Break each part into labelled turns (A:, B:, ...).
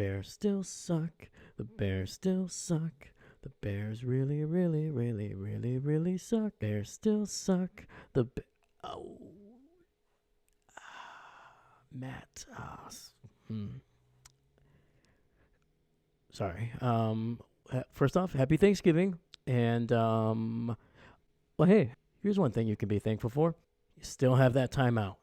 A: Bears still suck. The Bears still suck. The Bears really, really, really, really, really suck. Bears still suck. Oh. Matt. Sorry. First off, happy Thanksgiving. And, well, hey, here's one thing you can be thankful for. You still have that timeout.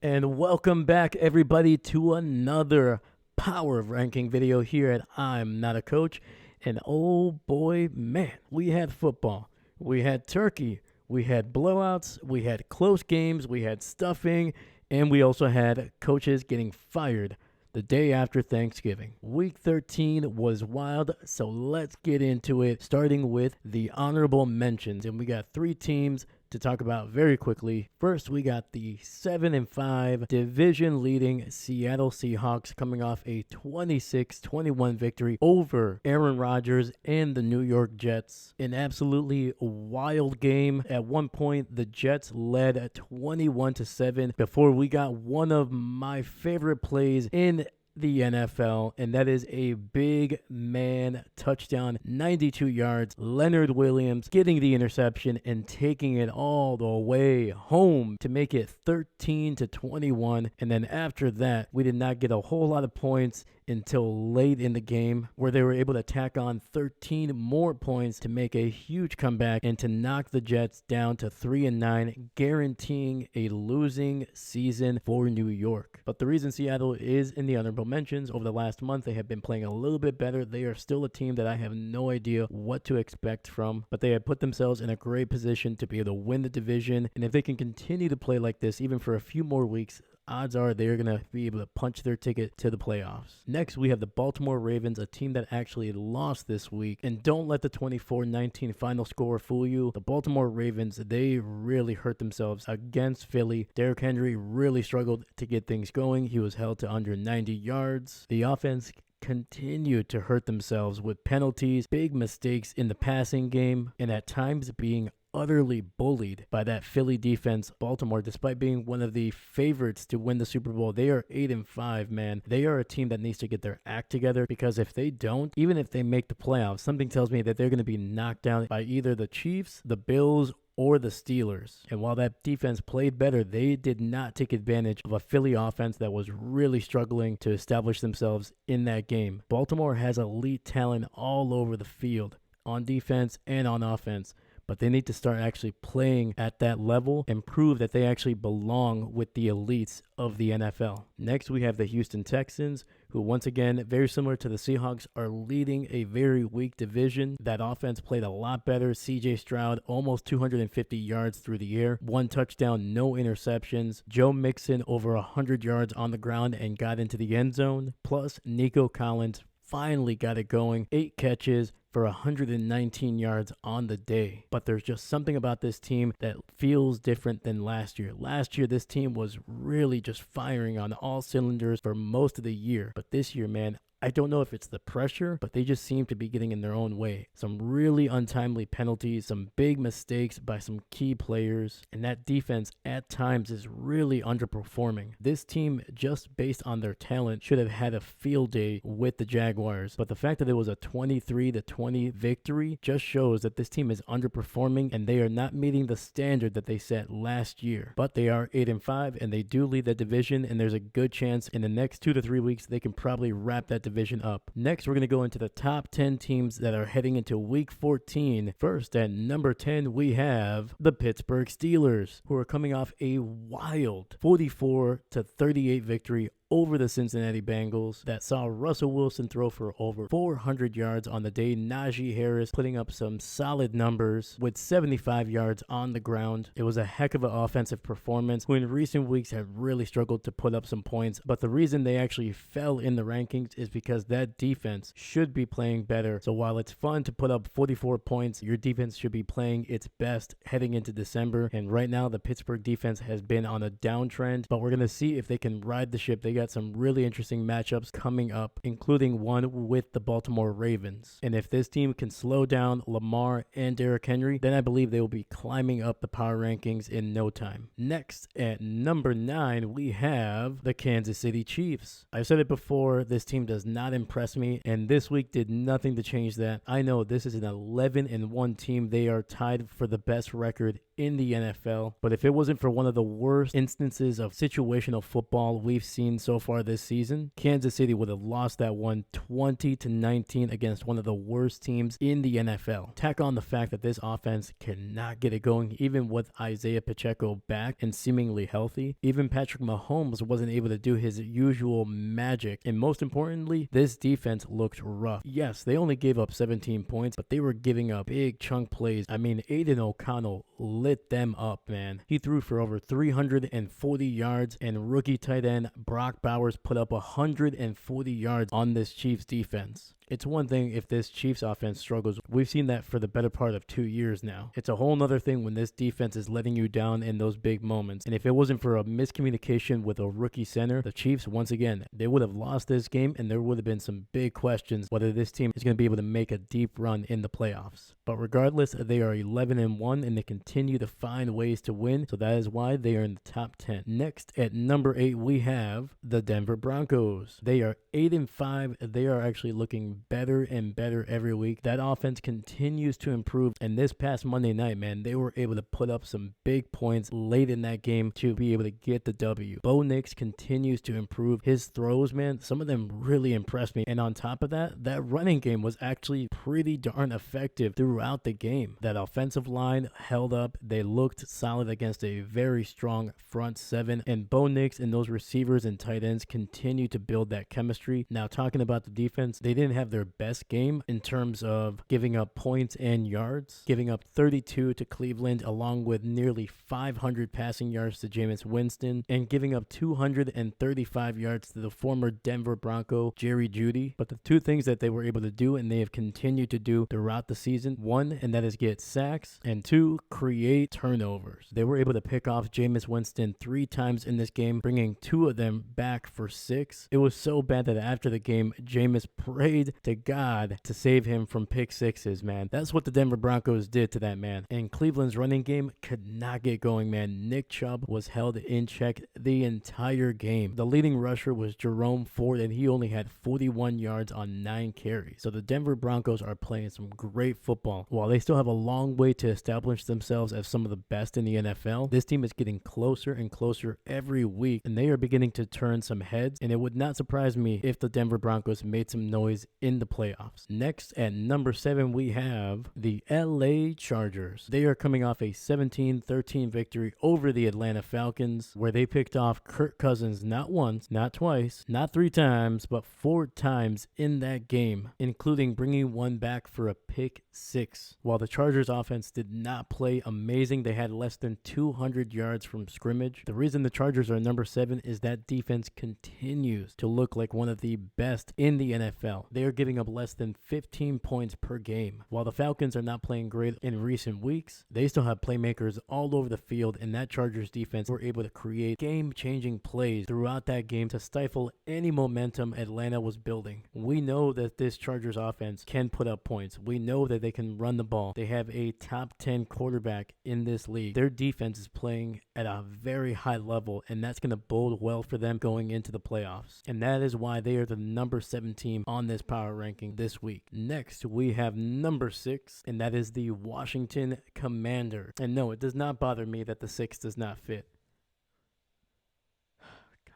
A: And welcome back, everybody, to another Power of Ranking video here at I'm Not a Coach. And oh boy, man, we had football. We had turkey. We had blowouts. We had close games. We had stuffing. And we also had coaches getting fired the day after Thanksgiving. Week 13 was wild, so let's get into it, starting with the honorable mentions. And we got three teams to talk about very quickly. First, we got the 7-5 division-leading Seattle Seahawks coming off a 26-21 victory over Aaron Rodgers and the New York Jets. An absolutely wild game. At one point, the Jets led 21-7 before we got one of my favorite plays in the NFL, and that is a big man touchdown, 92 yards. Leonard Williams getting the interception and taking it all the way home to make it 13-21. And then after that, we did not get a whole lot of points until late in the game, where they were able to tack on 13 more points to make a huge comeback and to knock the Jets down to 3-9, guaranteeing a losing season for New York. But the reason Seattle is in the honorable mentions, over the last month they have been playing a little bit better. They are still a team that I have no idea what to expect from, but they have put themselves in a great position to be able to win the division. And if they can continue to play like this even for a few more weeks, odds are they're going to be able to punch their ticket to the playoffs. Next, we have the Baltimore Ravens, a team that actually lost this week. And don't let the 24-19 final score fool you. The Baltimore Ravens, they really hurt themselves against Philly. Derrick Henry really struggled to get things going. He was held to under 90 yards. The offense continued to hurt themselves with penalties, big mistakes in the passing game, and at times being utterly bullied by that Philly defense. Baltimore, despite being one of the favorites to win the Super Bowl, they are 8-5, man. They are a team that needs to get their act together, because if they don't, even if they make the playoffs, something tells me that they're going to be knocked down by either the Chiefs, the Bills, or the Steelers. And while that defense played better, they did not take advantage of a Philly offense that was really struggling to establish themselves in that game. Baltimore has elite talent all over the field, on defense and on offense, but they need to start actually playing at that level and prove that they actually belong with the elites of the NFL. Next, we have the Houston Texans, who once again, very similar to the Seahawks, are leading a very weak division. That offense played a lot better. CJ Stroud, almost 250 yards through the air, 1 touchdown, no interceptions. Joe Mixon, over 100 yards on the ground and got into the end zone. Plus, Nico Collins finally got it going, 8 catches for 119 yards on the day. But there's just something about this team that feels different than last year. Last year, this team was really just firing on all cylinders for most of the year. But this year, man, I don't know if it's the pressure, but they just seem to be getting in their own way. Some really untimely penalties, some big mistakes by some key players, and that defense at times is really underperforming. This team, just based on their talent, should have had a field day with the Jaguars, but the fact that it was a 23-20 victory just shows that this team is underperforming and they are not meeting the standard that they set last year. But they are 8-5 and they do lead the division, and there's a good chance in the next 2 to 3 weeks they can probably wrap that division up. Next, we're going to go into the top 10 teams that are heading into week 14. First, at number 10, we have the Pittsburgh Steelers, who are coming off a wild 44-38 victory over the Cincinnati Bengals that saw Russell Wilson throw for over 400 yards on the day. Najee Harris putting up some solid numbers with 75 yards on the ground. It was a heck of an offensive performance who in recent weeks have really struggled to put up some points, but the reason they actually fell in the rankings is because that defense should be playing better. So while it's fun to put up 44 points, your defense should be playing its best heading into December. And right now the Pittsburgh defense has been on a downtrend, but we're going to see if they can ride the ship. They got some really interesting matchups coming up, including one with the Baltimore Ravens. And if this team can slow down Lamar and Derrick Henry, then I believe they will be climbing up the power rankings in no time. Next, at number 9, we have the Kansas City Chiefs. I've said it before, this team does not impress me, and this week did nothing to change that. I know this is an 11-1 team. They are tied for the best record in the NFL, but if it wasn't for one of the worst instances of situational football we've seen so far this season, Kansas City would have lost that one 20-19 against one of the worst teams in the NFL. Tack on the fact that this offense cannot get it going even with Isaiah Pacheco back and seemingly healthy. Even Patrick Mahomes wasn't able to do his usual magic, and most importantly, this defense looked rough. Yes, they only gave up 17 points, but they were giving up big chunk plays. I mean, Aiden O'Connell lit them up, man. He threw for over 340 yards, and rookie tight end Brock Bowers put up 140 yards on this Chiefs defense. It's one thing if this Chiefs offense struggles. We've seen that for the better part of 2 years now. It's a whole nother thing when this defense is letting you down in those big moments. And if it wasn't for a miscommunication with a rookie center, the Chiefs, once again, they would have lost this game, and there would have been some big questions whether this team is going to be able to make a deep run in the playoffs. But regardless, they are 11-1, and they continue to find ways to win. So that is why they are in the top 10. Next, at number 8, we have the Denver Broncos. They are 8-5. They are actually looking better and better every week. That offense continues to improve, and this past Monday night, man, they were able to put up some big points late in that game to be able to get the W. Bo Nix continues to improve his throws, man. Some of them really impressed me, and on top of that, that running game was actually pretty darn effective throughout the game. That offensive line held up. They looked solid against a very strong front seven, and Bo Nix and those receivers and tight ends continue to build that chemistry. Now, talking about the defense, they didn't have their best game in terms of giving up points and yards, giving up 32 to Cleveland along with nearly 500 passing yards to Jameis Winston, and giving up 235 yards to the former Denver Bronco Jerry Jeudy. But the two things that they were able to do, and they have continued to do throughout the season, one, and that is get sacks, and two, create turnovers. They were able to pick off Jameis Winston 3 times in this game, bringing 2 of them back for 6. It was so bad that after the game, Jameis prayed to God to save him from pick sixes, man. That's what the Denver Broncos did to that man. And Cleveland's running game could not get going, man. Nick Chubb was held in check the entire game. The leading rusher was Jerome Ford, and he only had 41 yards on 9 carries. So the Denver Broncos are playing some great football. While they still have a long way to establish themselves as some of the best in the NFL, this team is getting closer and closer every week, and they are beginning to turn some heads, and it would not surprise me if the Denver Broncos made some noise in the playoffs. Next, at number 7, we have the LA Chargers. They are coming off a 17-13 victory over the Atlanta Falcons, where they picked off Kirk Cousins not once, not twice, not 3 times, but 4 times in that game, including bringing one back for a pick 6. While the Chargers offense did not play amazing, they had less than 200 yards from scrimmage. The reason the Chargers are number 7 is that defense continues to look like one of the best in the NFL. They are giving up less than 15 points per game. While the Falcons are not playing great in recent weeks, they still have playmakers all over the field, and that Chargers defense were able to create game-changing plays throughout that game to stifle any momentum Atlanta was building. We know that this Chargers offense can put up points. We know that they can run the ball. They have a top 10 quarterback in this league. Their defense is playing at a very high level, and that's going to bode well for them going into the playoffs. And that is why they are the number 7 team on this power ranking this week. Next, we have number 6, and that is the Washington Commanders. And no, it does not bother me that the 6 does not fit. God,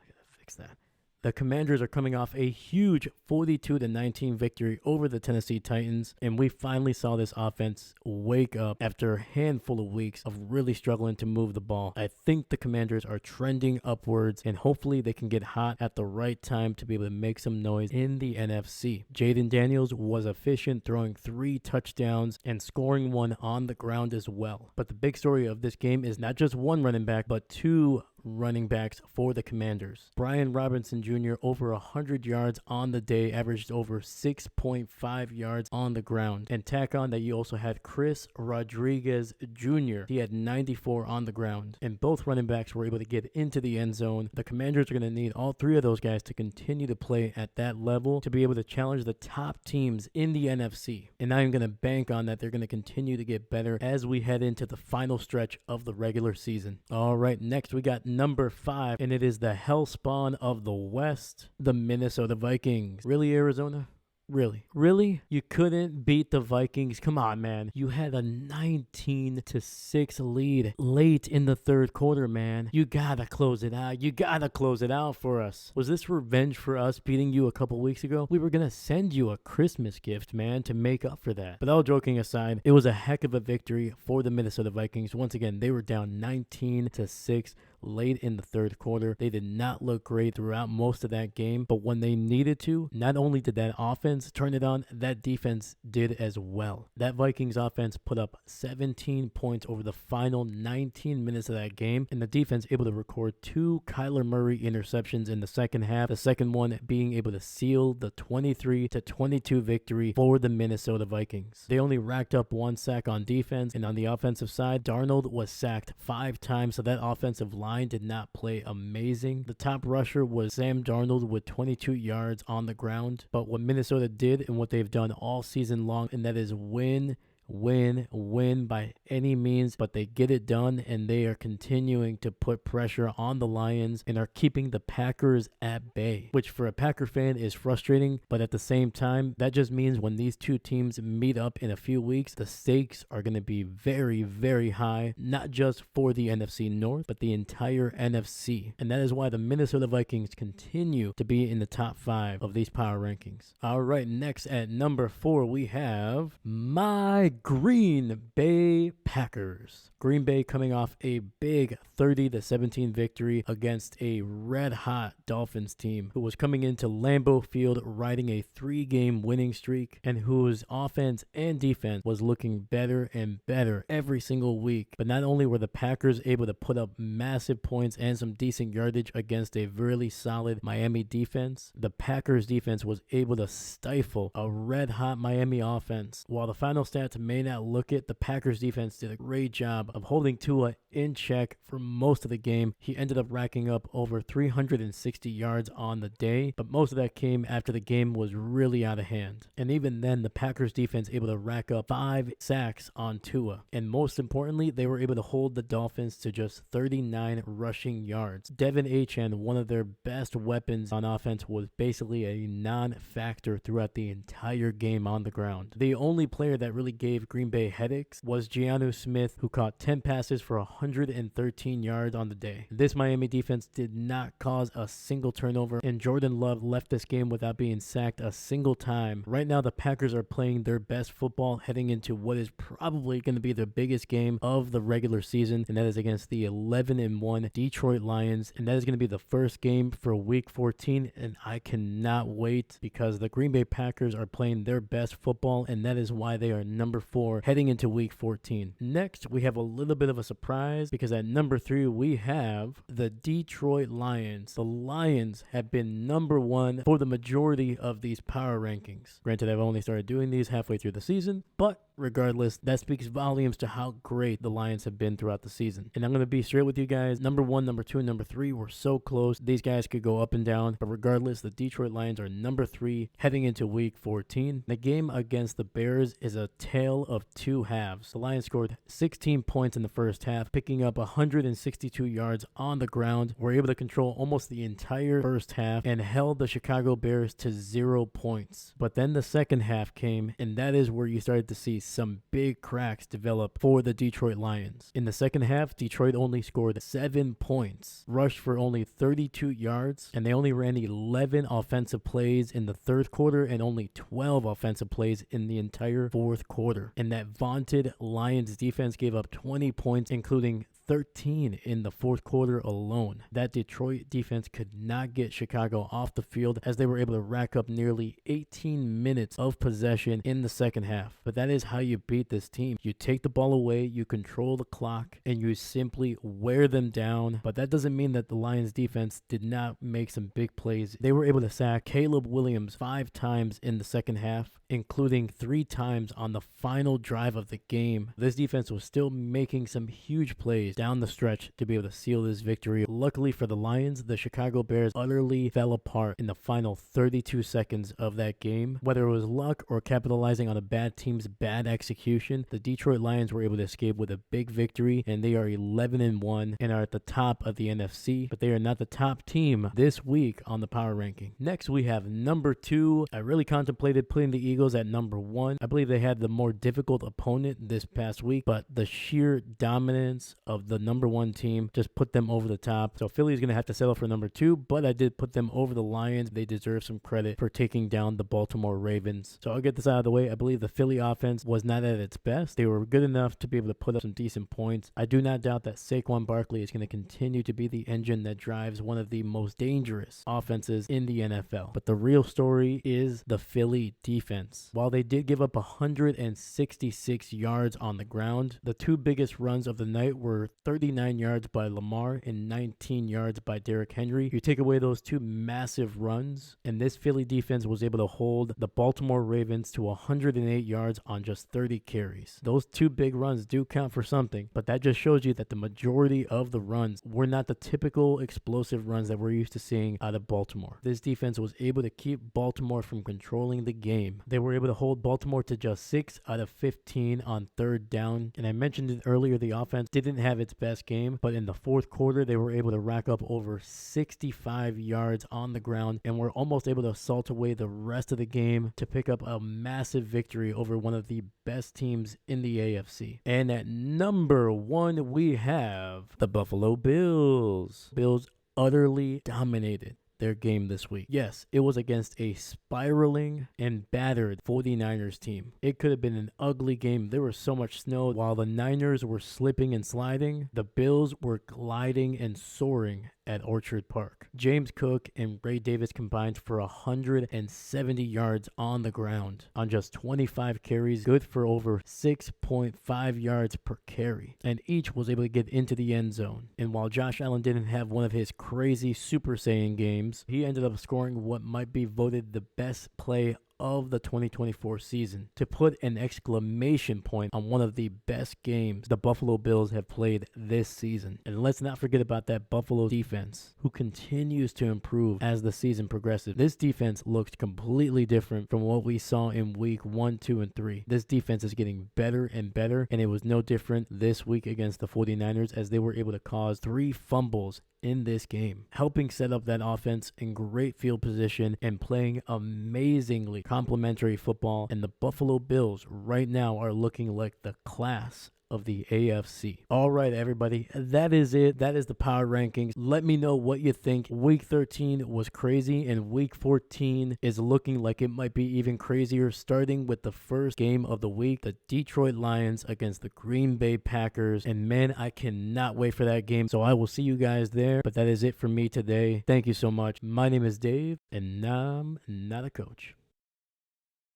A: I gotta fix that. The Commanders are coming off a huge 42-19 victory over the Tennessee Titans, and we finally saw this offense wake up after a handful of weeks of really struggling to move the ball. I think the Commanders are trending upwards, and hopefully they can get hot at the right time to be able to make some noise in the NFC. Jaden Daniels was efficient, throwing 3 touchdowns and scoring one on the ground as well. But the big story of this game is not just one running back, but 2 running backs for the Commanders. Brian Robinson Jr. over 100 yards on the day, averaged over 6.5 yards on the ground. And tack on that, you also had Chris Rodriguez Jr. He had 94 on the ground. And both running backs were able to get into the end zone. The Commanders are going to need all 3 of those guys to continue to play at that level to be able to challenge the top teams in the NFC. And I'm going to bank on that they're going to continue to get better as we head into the final stretch of the regular season. All right, next we got number 5, and it is the hellspawn of the West, the Minnesota Vikings. Really, Arizona? Really? You couldn't beat the Vikings? Come on, man. You had a 19-6 lead late in the third quarter, man. You gotta close it out. You gotta close it out for us. Was this revenge for us beating you a couple weeks ago? We were gonna send you a Christmas gift, man, to make up for that. But all joking aside, it was a heck of a victory for the Minnesota Vikings. Once again, they were down 19-6 late in the third quarter. They did not look great throughout most of that game, but when they needed to, not only did that offense turn it on, that defense did as well. That Vikings offense put up 17 points over the final 19 minutes of that game, and the defense able to record 2 Kyler Murray interceptions in the second half, the second one being able to seal the 23-22 victory for the Minnesota Vikings. They only racked up 1 sack on defense, and on the offensive side, Darnold was sacked 5 times, so that offensive line did not play amazing. The top rusher was Sam Darnold with 22 yards on the ground. But what Minnesota did and what they've done all season long, and that is win by any means, but they get it done, and they are continuing to put pressure on the Lions and are keeping the Packers at bay, which for a Packer fan is frustrating, but at the same time, that just means when these 2 teams meet up in a few weeks, the stakes are going to be very, very high, not just for the NFC North, but the entire NFC. And that is why the Minnesota Vikings continue to be in the top 5 of these power rankings. All right, next at number 4, we have my Green Bay Packers. Green Bay coming off a big 30-17 victory against a red-hot Dolphins team who was coming into Lambeau Field riding a 3-game winning streak and whose offense and defense was looking better and better every single week. But not only were the Packers able to put up massive points and some decent yardage against a really solid Miami defense, the Packers defense was able to stifle a red-hot Miami offense. While the final stats may not look it, the Packers defense did a great job of holding Tua in check for most of the game. He ended up racking up over 360 yards on the day, but most of that came after the game was really out of hand. And even then, the Packers defense able to rack up 5 sacks on Tua. And most importantly, they were able to hold the Dolphins to just 39 rushing yards. Devin Achane, one of their best weapons on offense, was basically a non-factor throughout the entire game on the ground. The only player that really gave Green Bay headaches was Jonnu Smith, who caught 10 passes for 113 yards on the day. This Miami defense did not cause a single turnover, and Jordan Love left this game without being sacked a single time. Right now, the Packers are playing their best football heading into what is probably going to be the biggest game of the regular season, and that is against the 11-1 Detroit Lions, and that is going to be the first game for Week 14, and I cannot wait because the Green Bay Packers are playing their best football, and that is why they are number 4 heading into Week 14. Next, we have a little bit of a surprise because at number 3, we have the Detroit Lions. The Lions have been number 1 for the majority of these power rankings. Granted, I've only started doing these halfway through the season, but regardless, that speaks volumes to how great the Lions have been throughout the season. And I'm going to be straight with you guys. Number 1, number 2, and number 3 were so close. These guys could go up and down, but regardless, the Detroit Lions are number 3 heading into Week 14. The game against the Bears is a tale of 2 halves. The Lions scored 16 points in the first half, picking up 162 yards on the ground, were able to control almost the entire first half, and held the Chicago Bears to 0 points. But then the second half came, and that is where you started to see some big cracks develop for the Detroit Lions. In the second half, Detroit only scored 7 points, rushed for only 32 yards, and they only ran 11 offensive plays in the third quarter and only 12 offensive plays in the entire fourth quarter. And that vaunted Lions defense gave up 20 points, including 13 in the fourth quarter alone. That Detroit defense could not get Chicago off the field, as they were able to rack up nearly 18 minutes of possession in the second half. But that is how you beat this team. You take the ball away, you control the clock, and you simply wear them down. But that doesn't mean that the Lions defense did not make some big plays. They were able to sack Caleb Williams 5 times in the second half, including 3 times on the final drive of the game. This defense was still making some huge plays down the stretch to be able to seal this victory. Luckily for the Lions, the Chicago Bears utterly fell apart in the final 32 seconds of that game. Whether it was luck or capitalizing on a bad team's bad execution, the Detroit Lions were able to escape with a big victory, and they are 11-1 and are at the top of the NFC, but they are not the top team this week on the power ranking. Next, we have number 2. I really contemplated putting the Eagles at number 1. I believe they had the more difficult opponent this past week, but the sheer dominance of the number 1 team just put them over the top. So Philly is going to have to settle for number 2, but I did put them over the Lions. They deserve some credit for taking down the Baltimore Ravens. So I'll get this out of the way. I believe the Philly offense was not at its best. They were good enough to be able to put up some decent points. I do not doubt that Saquon Barkley is going to continue to be the engine that drives one of the most dangerous offenses in the NFL. But the real story is the Philly defense. While they did give up 166 yards on the ground, the 2 biggest runs of the night were 39 yards by Lamar and 19 yards by Derrick Henry. You take away those 2 massive runs, and this Philly defense was able to hold the Baltimore Ravens to 108 yards on just 30 carries. Those 2 big runs do count for something, but that just shows you that the majority of the runs were not the typical explosive runs that we're used to seeing out of Baltimore. This defense was able to keep Baltimore from controlling the game. They were able to hold Baltimore to just 6 out of 15 on third down, and I mentioned it earlier, the offense didn't have its best game, but in the fourth quarter, they were able to rack up over 65 yards on the ground and were almost able to assault away the rest of the game to pick up a massive victory over one of the best teams in the AFC. And at number 1, we have the Buffalo Bills. Bills utterly dominated their game this week. Yes, it was against a spiraling and battered 49ers team. It could have been an ugly game. There was so much snow. While the Niners were slipping and sliding, the Bills were gliding and soaring at Orchard Park. James Cook and Ray Davis combined for 170 yards on the ground on just 25 carries, good for over 6.5 yards per carry, and each was able to get into the end zone. And while Josh Allen didn't have one of his crazy Super Saiyan games, he ended up scoring what might be voted the best play of the 2024 season, to put an exclamation point on one of the best games the Buffalo Bills have played this season. And let's not forget about that Buffalo defense, who continues to improve as the season progresses. This defense looks completely different from what we saw in week 1, 2, and 3. This defense is getting better and better, and it was no different this week against the 49ers, as they were able to cause 3 fumbles in this game, helping set up that offense in great field position and playing amazingly complementary football. And the Buffalo Bills right now are looking like the class of the AFC. All right, everybody, that is it. That is the power rankings. Let me know what you think. Week 13 was crazy, and week 14 is looking like it might be even crazier, starting with the first game of the week, the Detroit Lions against the Green Bay Packers. And man, I cannot wait for that game. So I will see you guys there. But that is it for me today. Thank you so much. My name is Dave, and I'm not a coach.